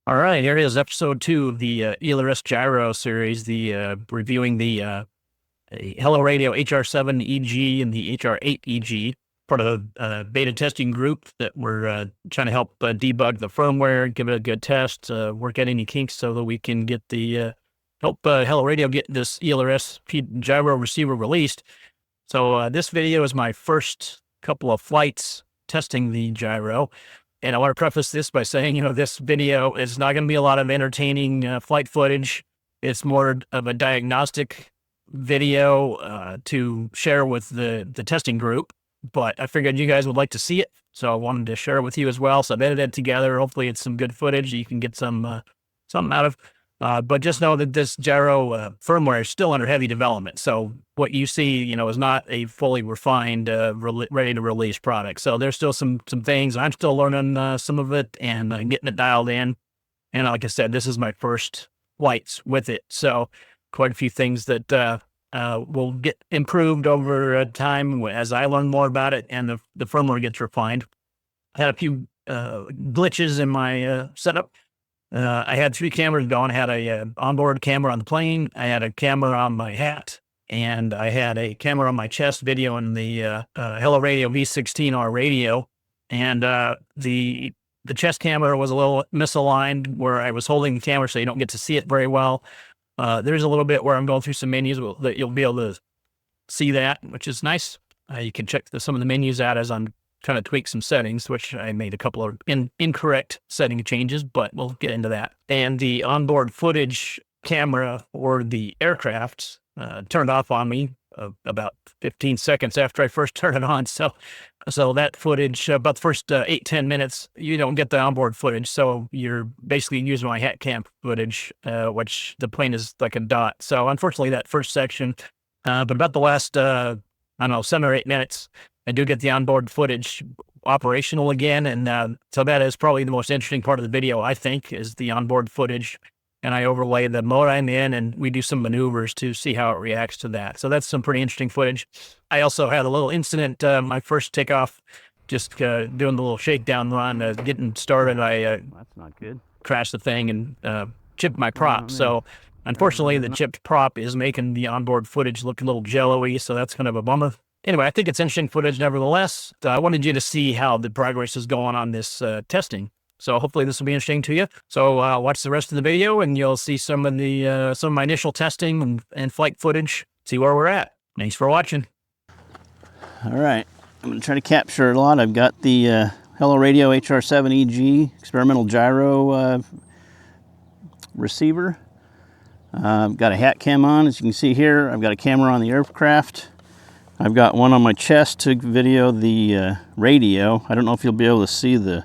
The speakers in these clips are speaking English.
All right, here it is, episode 2 of the ELRS Gyro Series, reviewing the HelloRadio HR7 EG and the HR8 EG, part of a beta testing group that we're trying to help debug the firmware, give it a good test, work out any kinks so that we can get help HelloRadio get this ELRS gyro receiver released. So this video is my first couple of flights testing the gyro. And I want to preface this by saying, this video is not going to be a lot of entertaining flight footage. It's more of a diagnostic video to share with the testing group. But I figured you guys would like to see it, so I wanted to share it with you as well. So I've edited it together. Hopefully, it's some good footage you can get something out of. But just know that this gyro firmware is still under heavy development. So what you see, is not a fully refined, ready to release product. So there's still some things. I'm still learning some of it and getting it dialed in. And like I said, this is my first flights with it. So quite a few things that will get improved over time as I learn more about it and the firmware gets refined. I had a few glitches in my setup. I had 3 cameras going. I had a onboard camera on the plane. I had a camera on my hat, and I had a camera on my chest videoing the HelloRadio V16R radio. And the chest camera was a little misaligned where I was holding the camera so you don't get to see it very well. There's a little bit where I'm going through some menus that you'll be able to see that, which is nice. You can check some of the menus out as I'm trying to tweak some settings, which I made a couple of incorrect setting changes, but we'll get into that. And the onboard footage camera for the aircraft turned off on me about 15 seconds after I first turned it on. So that footage, about the first 8-10 minutes, you don't get the onboard footage. So you're basically using my hat cam footage, which the plane is like a dot. So unfortunately, that first section, but about the last, 7 or 8 minutes, I do get the onboard footage operational again. And so that is probably the most interesting part of the video, I think, is the onboard footage. And I overlay the mode I'm in, and we do some maneuvers to see how it reacts to that. So that's some pretty interesting footage. I also had a little incident, my first takeoff, just doing the little shakedown run, getting started. I That's not good. crashed the thing and chipped my prop. So unfortunately, the chipped prop is making the onboard footage look a little jello-y, so that's kind of a bummer. Anyway, I think it's interesting footage nevertheless. I wanted you to see how the progress is going on this testing. So hopefully this will be interesting to you. So watch the rest of the video and you'll see some of my initial testing and flight footage, see where we're at. Thanks for watching. All right, I'm going to try to capture a lot. I've got the HelloRadio HR7 EG experimental gyro receiver. I've got a hat cam on, as you can see here. I've got a camera on the aircraft. I've got one on my chest to video the radio. I don't know if you'll be able to see the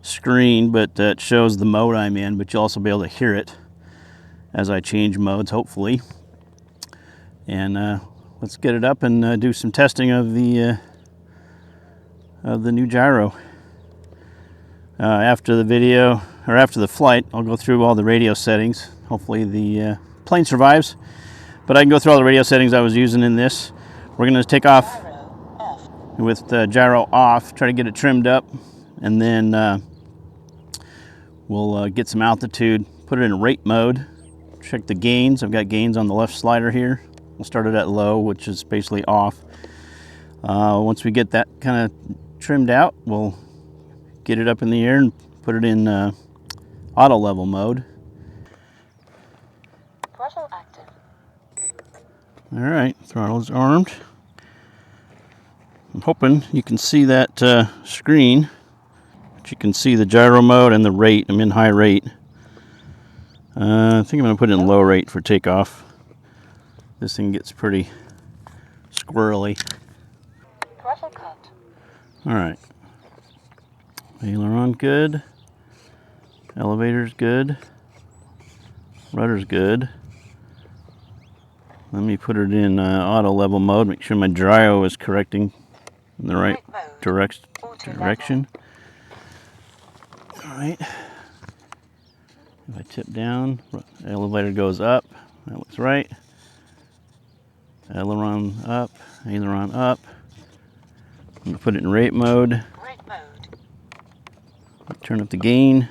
screen, but it shows the mode I'm in, but you'll also be able to hear it as I change modes, hopefully. And let's get it up and do some testing of the new gyro. After the video, or after the flight, I'll go through all the radio settings. Hopefully the plane survives, but I can go through all the radio settings I was using in this. We're going to take off with the gyro off, try to get it trimmed up, and then we'll get some altitude, put it in rate mode, check the gains. I've got gains on the left slider here. We'll start it at low, which is basically off. Once we get that kind of trimmed out, we'll get it up in the air and put it in auto level mode. Throttle active. All right, throttle's armed. I'm hoping you can see that screen. But you can see the gyro mode and the rate. I'm in high rate. I think I'm going to put it in low rate for takeoff. This thing gets pretty squirrely. Throttle cut. All right. Aileron good. Elevator's good. Rudder's good. Let me put it in auto level mode. Make sure my gyro is correcting in the right direction. All right. If I tip down, the elevator goes up. That looks right. Aileron up. Aileron up. I'm going to put it in rate mode. Rate mode. Turn up the gain.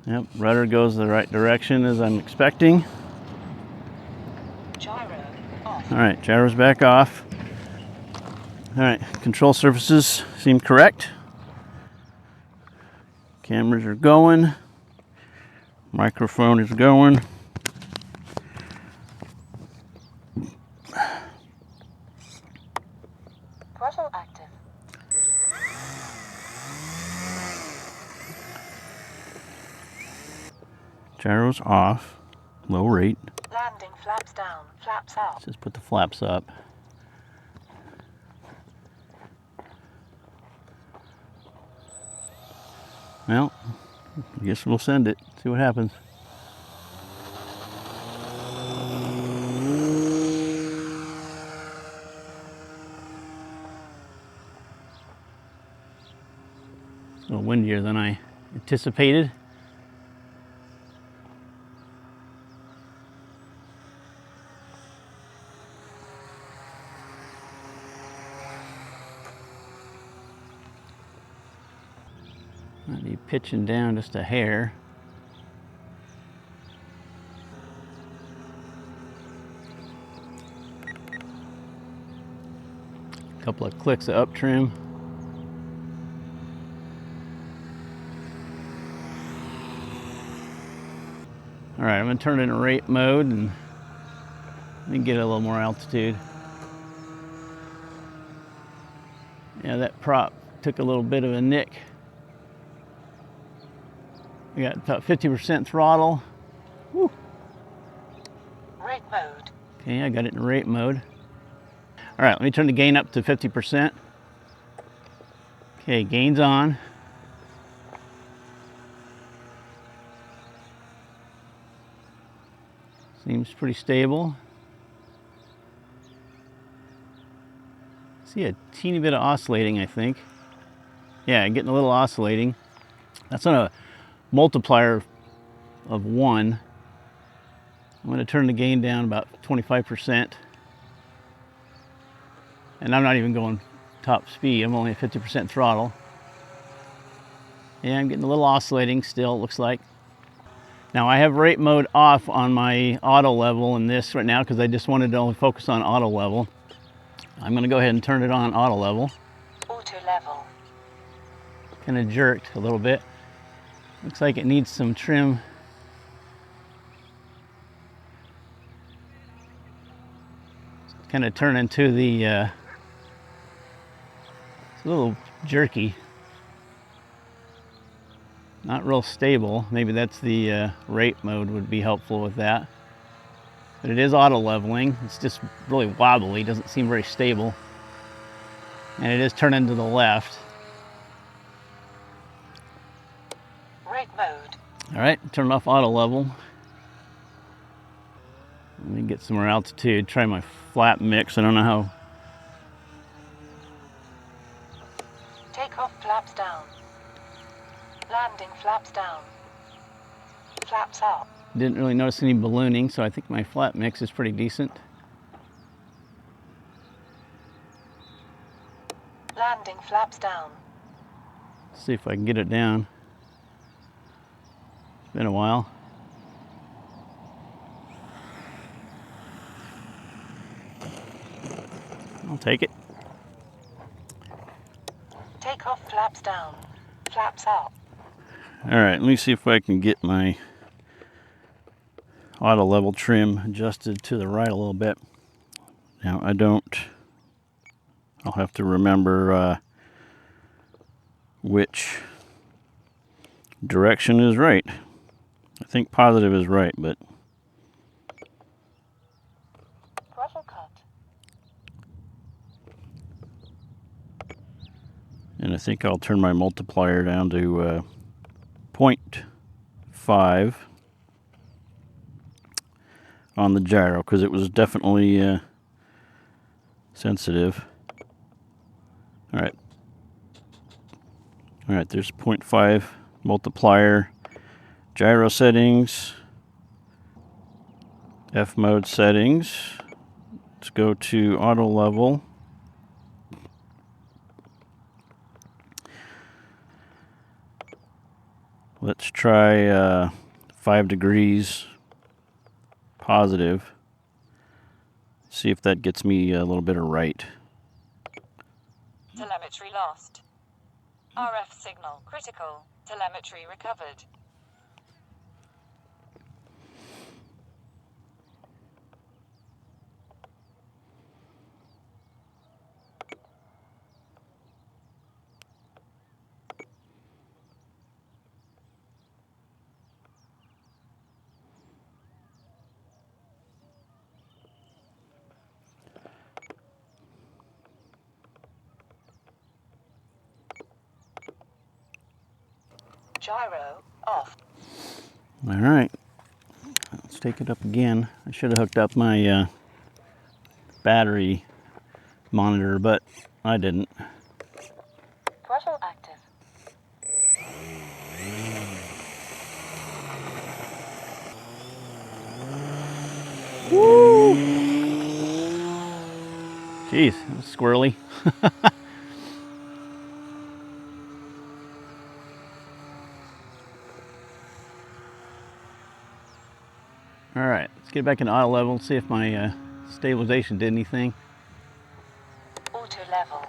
Yep, rudder goes the right direction as I'm expecting. Gyro off. All right, gyro's back off. All right, control surfaces seem correct. Cameras are going. Microphone is going. Throttle active. Gyro's off. Low rate. Landing flaps down, flaps up. Let's just put the flaps up. Well, I guess we'll send it. See what happens. It's a little windier than I anticipated. Might be pitching down just a hair. A couple of clicks of up trim. All right, I'm gonna turn it into rate mode and let me get a little more altitude. Yeah, that prop took a little bit of a nick. We got about 50% throttle. Woo. Rate mode. Okay, I got it in rate mode. All right, let me turn the gain up to 50%. Okay, gain's on. Seems pretty stable. See a teeny bit of oscillating, I think. Yeah, getting a little oscillating. That's on a multiplier of 1. I'm going to turn the gain down about 25%. And I'm not even going top speed. I'm only at 50% throttle. Yeah, I'm getting a little oscillating still, it looks like. Now I have rate mode off on my auto level in this right now because I just wanted to only focus on auto level. I'm going to go ahead and turn it on auto level. Auto level. Kind of jerked a little bit. Looks like it needs some trim. Kind of turn into the, it's a little jerky. Not real stable. Maybe that's the rate mode would be helpful with that. But it is auto leveling. It's just really wobbly, doesn't seem very stable. And it is turning to the left. Rate mode. All right, turn off auto level. Let me get some more altitude. Try my flap mix. I don't know how. Take off flaps down. Landing flaps down. Flaps up. Didn't really notice any ballooning, so I think my flap mix is pretty decent. Landing flaps down. Let's see if I can get it down. It's been a while. I'll take it. Take off flaps down. Flaps up. All right, let me see if I can get my auto level trim adjusted to the right a little bit. Now I don't, I'll have to remember which direction is right. I think positive is right, but Throttle cut. and I think I'll turn my multiplier down to 0.5 on the gyro because it was definitely sensitive. All right, there's 0.5 multiplier, gyro settings, F mode settings. Let's go to auto level. Let's try 5 degrees positive. See if that gets me a little bit of right. Telemetry lost. RF signal critical. Telemetry recovered. Gyro off. All right, let's take it up again. I should have hooked up my battery monitor, but I didn't. Throttle active. Woo! Jeez, that was squirrely. All right, let's get back in auto level and see if my stabilization did anything. Auto level.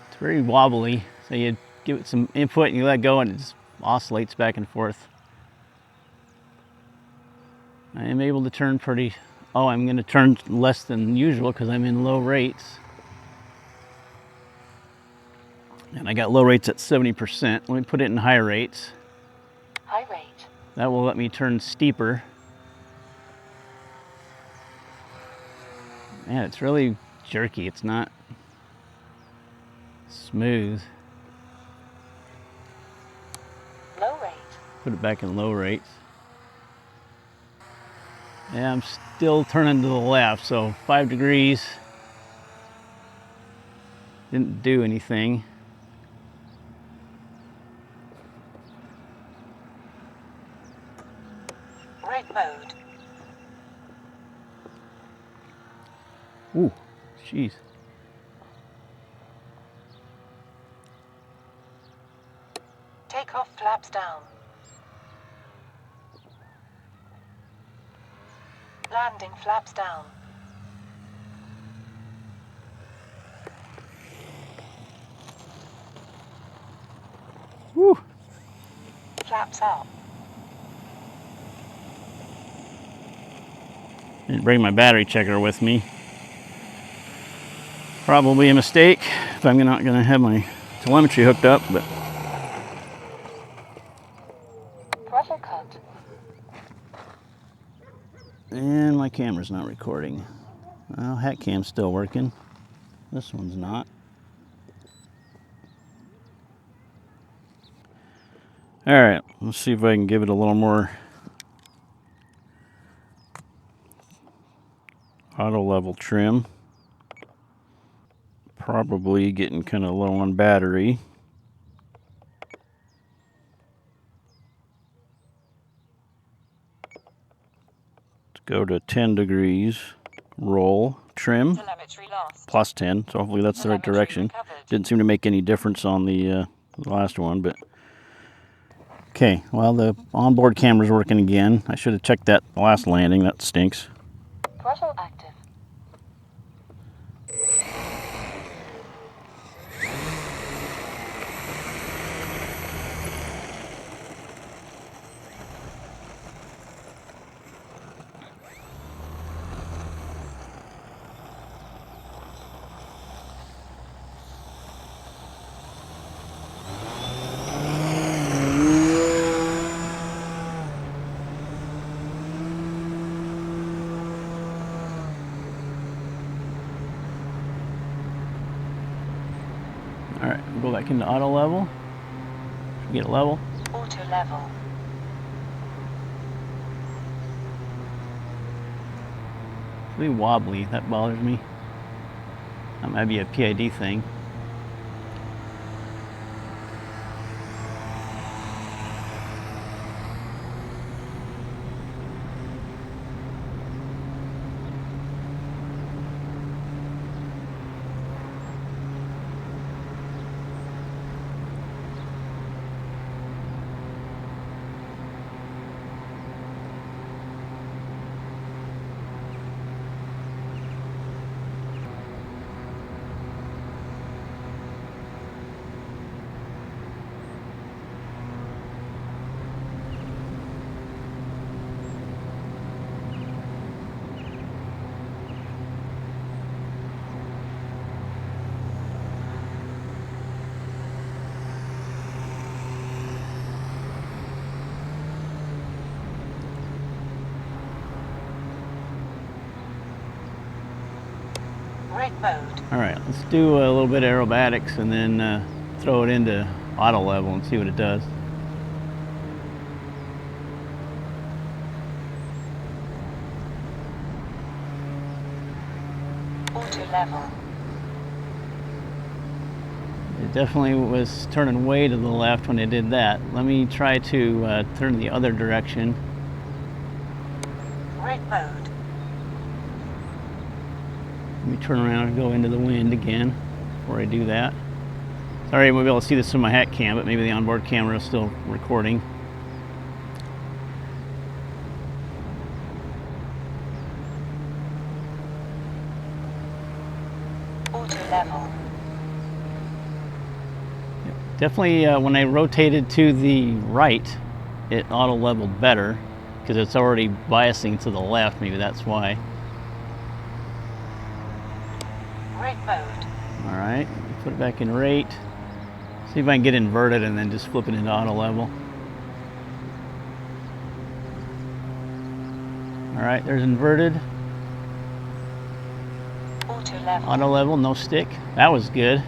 It's very wobbly, so you give it some input and you let go and it just oscillates back and forth. I am able to turn pretty, oh, I'm going to turn less than usual because I'm in low rates. And I got low rates at 70%. Let me put it in high rates. High rate. That will let me turn steeper. Man, it's really jerky. It's not smooth. Low rate. Put it back in low rates. Yeah, I'm still turning to the left, so 5 degrees. Didn't do anything. Rate mode. Ooh, jeez. Take off flaps down. Landing flaps down. Woo. Flaps up. Didn't bring my battery checker with me. Probably a mistake if I'm not going to have my telemetry hooked up, but Throttle cut. and my camera's not recording. Well, hat cam's still working. This one's not. All right, let's see if I can give it a little more auto level trim. Probably getting kind of low on battery. Let's go to 10 degrees. Roll trim Telemetry lost. plus 10, so hopefully that's the right Telemetry direction. recovered. Didn't seem to make any difference on the last one, but okay. Well, the onboard camera's working again. I should have checked that last landing. That stinks. Throttle active. All right, we'll go back into auto level. Should we get it level? Auto level. It's really wobbly. That bothers me. That might be a PID thing. Grid mode. All right, let's do a little bit of aerobatics and then throw it into auto level and see what it does. Auto level. It definitely was turning way to the left when it did that. Let me try to turn the other direction. Grid mode. Let me turn around and go into the wind again before I do that. Sorry, I won't be able to see this from my hat cam, but maybe the onboard camera is still recording. Auto level. Definitely when I rotated to the right, it auto leveled better because it's already biasing to the left. Maybe that's why. Grid mode. All right, put it back in rate. See if I can get inverted and then just flip it into auto level. All right, there's inverted. Auto level. Auto level, no stick. That was good.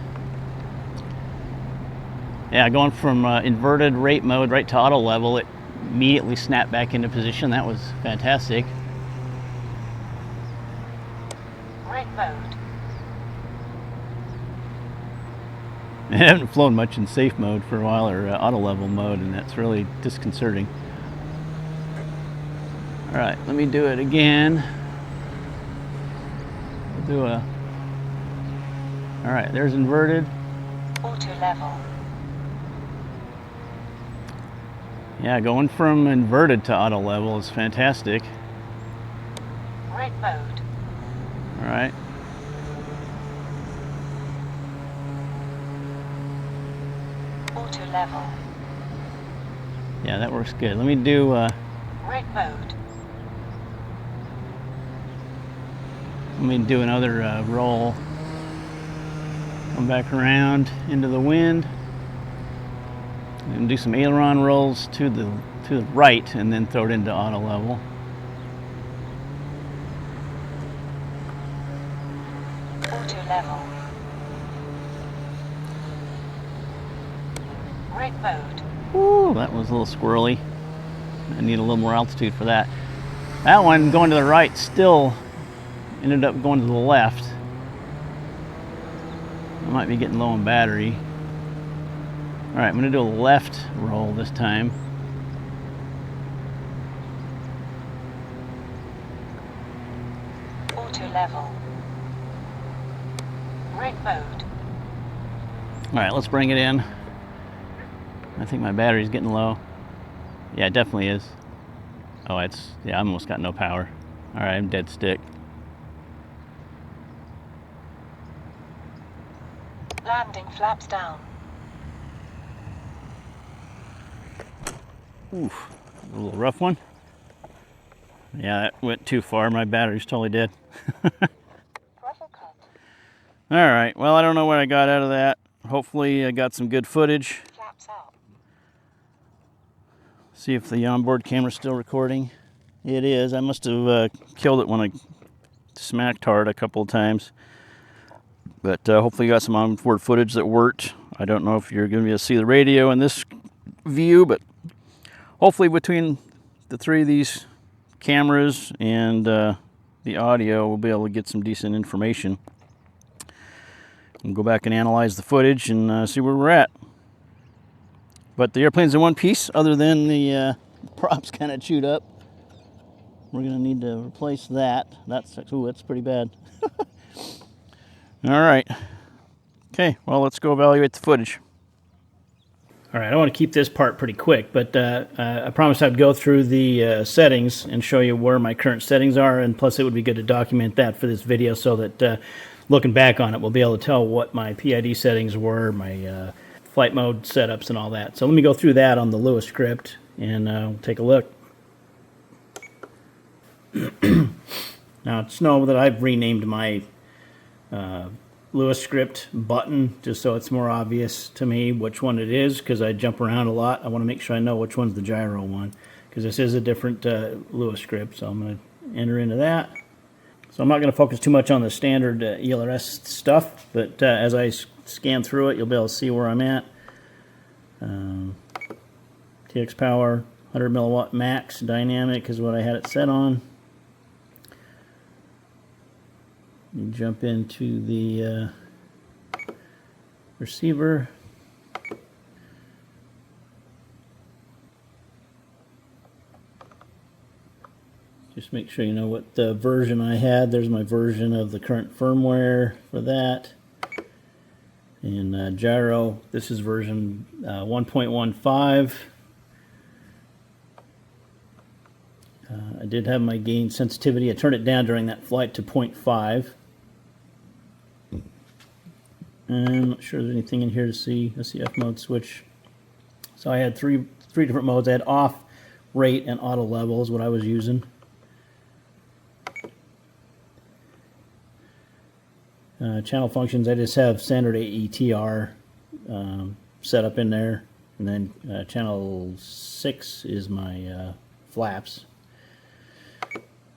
Yeah, going from inverted rate mode right to auto level, it immediately snapped back into position. That was fantastic. Grid mode. I haven't flown much in safe mode for a while, or auto level mode, and that's really disconcerting. All right, let me do it again. We'll do a. All right, there's inverted. Auto level. Yeah, going from inverted to auto level is fantastic. Grid mode. All right. Auto level. Yeah, that works good. Let me do. Grid mode. Let me do another roll. Come back around into the wind. And do some aileron rolls to the right, and then throw it into auto level. Auto level. Grid mode. Ooh, that was a little squirrely. I need a little more altitude for that. That one going to the right still ended up going to the left. I might be getting low on battery. All right, I'm going to do a left roll this time. Auto level. Grid mode. All right, let's bring it in. I think my battery's getting low. Yeah, it definitely is. Oh, yeah, I almost got no power. All right, I'm dead stick. Landing flaps down. Oof, a little rough one. Yeah, that went too far. My battery's totally dead. Throttle cut. All right, well, I don't know what I got out of that. Hopefully I got some good footage. Flaps up. See if the onboard camera's still recording. It is. I must have killed it when I smacked hard a couple of times. But hopefully you got some onboard footage that worked. I don't know if you're going to be able to see the radio in this view, but hopefully between the three of these cameras and the audio, we'll be able to get some decent information. We'll go back and analyze the footage and see where we're at. But the airplane's in one piece, other than the props kind of chewed up. We're going to need to replace that. That's pretty bad. All right. Okay, well, let's go evaluate the footage. All right, I want to keep this part pretty quick, but I promised I'd go through the settings and show you where my current settings are, and plus it would be good to document that for this video so that looking back on it, we'll be able to tell what my PID settings were, my flight mode setups and all that. So let me go through that on the Lua script and take a look. Now, it's know that I've renamed my Lua script button just so it's more obvious to me which one it is, because I jump around a lot. I want to make sure I know which one's the gyro one, because this is a different Lua script. So I'm going to enter into that. So I'm not going to focus too much on the standard ELRS stuff, but as I scan through it, you'll be able to see where I'm at. TX power, 100 milliwatt max, dynamic is what I had it set on. You jump into the receiver. Just make sure you know what version I had. There's my version of the current firmware for that. And gyro, this is version 1.15. I did have my gain sensitivity. I turned it down during that flight to 0.5. I'm not sure there's anything in here to see. Let's see, F mode switch. So I had three different modes. I had off, rate, and auto level is what I was using. Channel functions, I just have standard AETR set up in there. And then channel 6 is my flaps.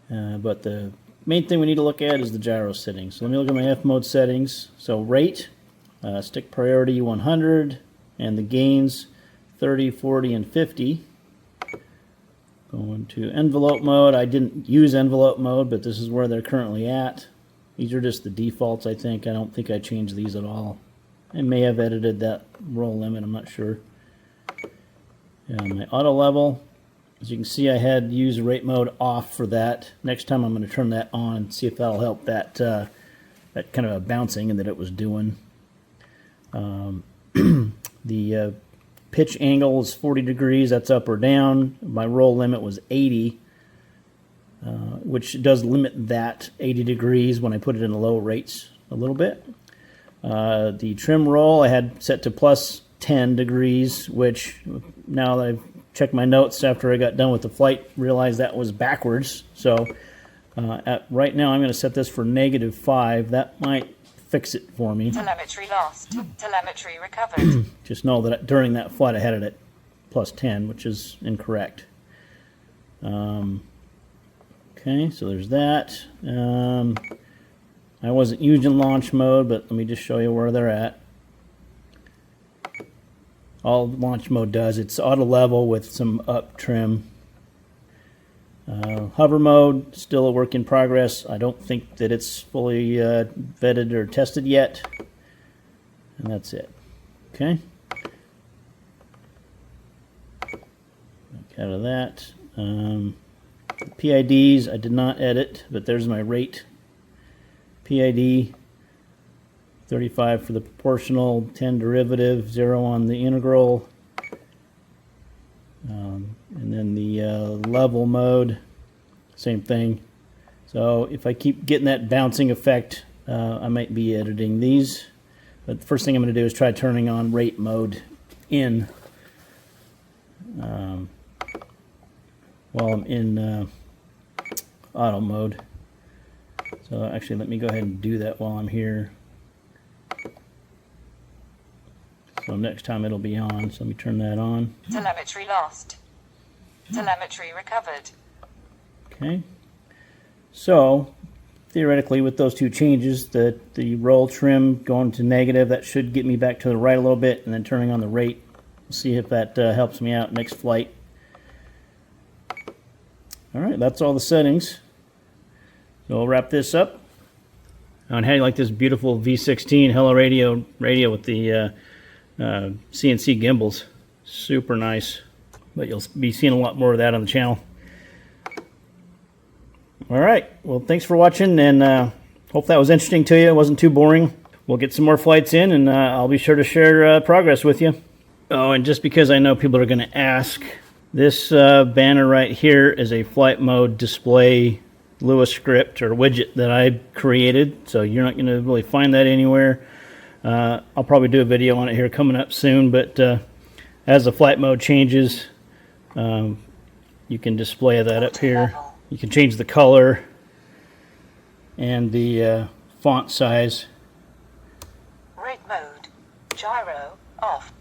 But the main thing we need to look at is the gyro settings. So let me look at my F mode settings. So rate, stick priority 100, and the gains 30, 40, and 50. Going to envelope mode. I didn't use envelope mode, but this is where they're currently at. These are just the defaults, I think. I don't think I changed these at all. I may have edited that roll limit, I'm not sure. My auto level, as you can see, I had used rate mode off for that. Next time I'm going to turn that on, see if that'll help that that kind of a bouncing and that it was doing. The pitch angle is 40 degrees, that's up or down. My roll limit was 80. Which does limit that 80 degrees when I put it in the low rates a little bit. The trim roll I had set to plus 10 degrees, which now that I've checked my notes after I got done with the flight, realized that was backwards. So right now I'm going to set this for -5. That might fix it for me. Telemetry lost. Telemetry recovered. Just know that during that flight I had it at plus 10, which is incorrect. Okay, so there's that. I wasn't using launch mode, but let me just show you where they're at. All launch mode does, it's auto level with some up trim. Hover mode, still a work in progress. I don't think that it's fully vetted or tested yet. And that's it. Okay. Back out of that. PIDs, I did not edit, but there's my rate. PID, 35 for the proportional, 10 derivative, 0 on the integral. And then the level mode, same thing. So if I keep getting that bouncing effect, I might be editing these. But the first thing I'm going to do is try turning on rate mode in. While I'm in auto mode. So actually let me go ahead and do that while I'm here. So next time it'll be on, so let me turn that on. Telemetry lost. Telemetry recovered. Okay. So theoretically with those two changes, the roll trim going to negative, that should get me back to the right a little bit, and then turning on the rate. We'll see if that helps me out next flight. Alright, that's all the settings. So we'll wrap this up. And how do you like this beautiful V16 HelloRadio radio with the CNC gimbals? Super nice. But you'll be seeing a lot more of that on the channel. Alright, well thanks for watching, and hope that was interesting to you. It wasn't too boring. We'll get some more flights in, and I'll be sure to share progress with you. Oh, and just because I know people are going to ask, this banner right here is a flight mode display Lua script or widget that I created, so you're not going to really find that anywhere. I'll probably do a video on it here coming up soon, but as the flight mode changes, you can display that up here. You can change the color and the font size. Rate mode. Gyro off.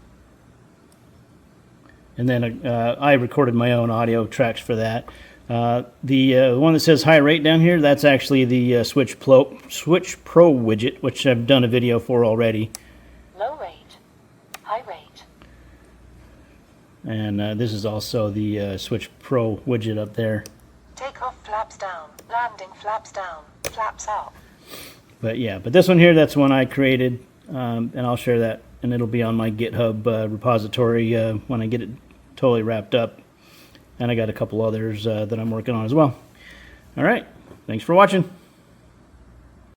And then I recorded my own audio tracks for that. The one that says high rate down here, that's actually the Switch Pro widget, which I've done a video for already. Low rate. High rate. And this is also the Switch Pro widget up there. Takeoff flaps down. Landing flaps down. Flaps up. But yeah, but this one here, that's one I created, and I'll share that, and it'll be on my GitHub repository when I get it totally wrapped up. And I got a couple others that I'm working on as well. All right, thanks for watching.